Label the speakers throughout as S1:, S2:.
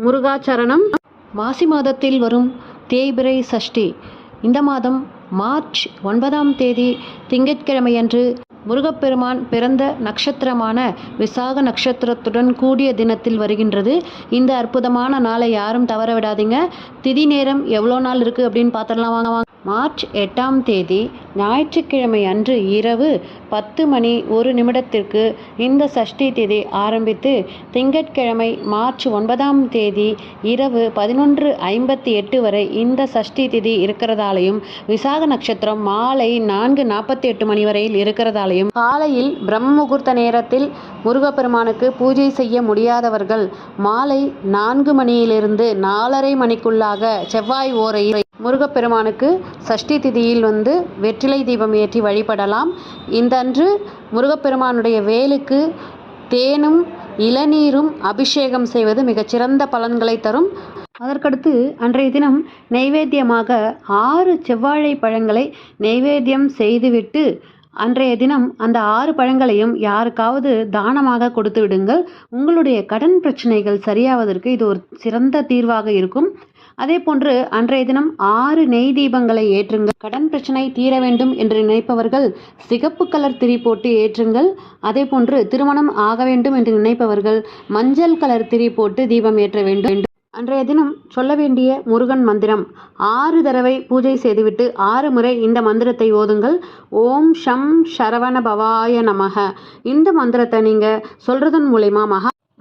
S1: முருகாச்சரணம். மாசி மாதத்தில் வரும் தேய்பிறை சஷ்டி இந்த மாதம் மார்ச் 9ஆம் தேதி திங்கட்கிழமையன்று முருகப்பெருமான் பிறந்த நட்சத்திரமான விசாக நட்சத்திரத்துடன் கூடிய தினத்தில் வருகின்றது. இந்த அற்புதமான நாளை யாரும் தவற விடாதீங்க. திதி நேரம் எவ்வளோ நாள் இருக்குது அப்படின்னு பார்த்துடலாம் வாங்க. மார்ச் 8ஆம் தேதி ஞாயிற்றுக்கிழமை அன்று இரவு 10:01 இந்த சஷ்டி திதி ஆரம்பித்து திங்கட்கிழமை மார்ச் 9ஆம் தேதி இரவு 11:58 வரை இந்த சஷ்டி திதி இருக்கிறதாலையும் விசாக நட்சத்திரம் மாலை 4:48 மணி வரையில் இருக்கிறதாலையும் காலையில் பிரம்ம முகூர்த்த நேரத்தில் முருகப்பெருமானுக்கு பூஜை செய்ய முடியாதவர்கள் மாலை 4 மணியிலிருந்து 4:30 மணிக்குள்ளாக செவ்வாய் ஓரையில் முருகப்பெருமானுக்கு சஷ்டி திதியில் வெற்றிலை தீபம் ஏற்றி வழிபடலாம். இந்த அன்று முருகப்பெருமானுடைய வேலுக்கு தேனும் இளநீரும் அபிஷேகம் செய்வது மிகச்சிறந்த பலன்களை தரும். அதற்கடுத்து அன்றைய தினம் நைவேத்தியமாக 6 செவ்வாழை பழங்களை நைவேத்தியம் செய்துவிட்டு அன்றைய தினம் அந்த 6 பழங்களையும் யாருக்காவது தானமாக கொடுத்து விடுங்கள். உங்களுடைய கடன் பிரச்சனைகள் சரியாவதற்கு இது ஒரு சிறந்த தீர்வாக இருக்கும். அதே போன்று அன்றைய தினம் 6 நெய் தீபங்களை ஏற்றுங்கள். கடன் பிரச்சனை தீர வேண்டும் என்று நினைப்பவர்கள் சிகப்பு கலர் திரி போட்டு ஏற்றுங்கள். அதே போன்று திருமணம் ஆக வேண்டும் என்று நினைப்பவர்கள் மஞ்சள் கலர் திரி போட்டு தீபம் ஏற்ற வேண்டும். அன்றைய தினம் சொல்ல வேண்டிய முருகன் மந்திரம் 6 தடவை பூஜை செய்துவிட்டு 6 முறை இந்த மந்திரத்தை ஓதுங்கள். ஓம் ஷம் சரவண பவாய நமக. இந்த மந்திரத்தை நீங்கள் சொல்றதன் மூலயமா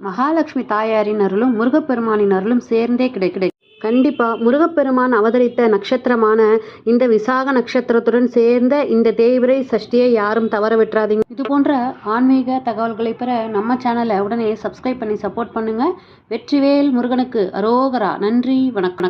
S1: மகாலட்சுமி தாயாரின் அருளும் முருகப்பெருமானின் அருளும் சேர்ந்தே கிடைக்கும். கண்டிப்பாக முருகப்பெருமான் அவதரித்த நட்சத்திரமான இந்த விசாக நட்சத்திரத்துடன் சேர்ந்த இந்த தேய்பிறை சஷ்டியை யாரும் தவற விட்டுறாதீங்க. இது போன்ற ஆன்மீக தகவல்களை பெற நம்ம சேனலை உடனே சப்ஸ்கிரைப் பண்ணி சப்போர்ட் பண்ணுங்க. வெற்றிவேல் முருகனுக்கு அரோகரா. நன்றி, வணக்கம்.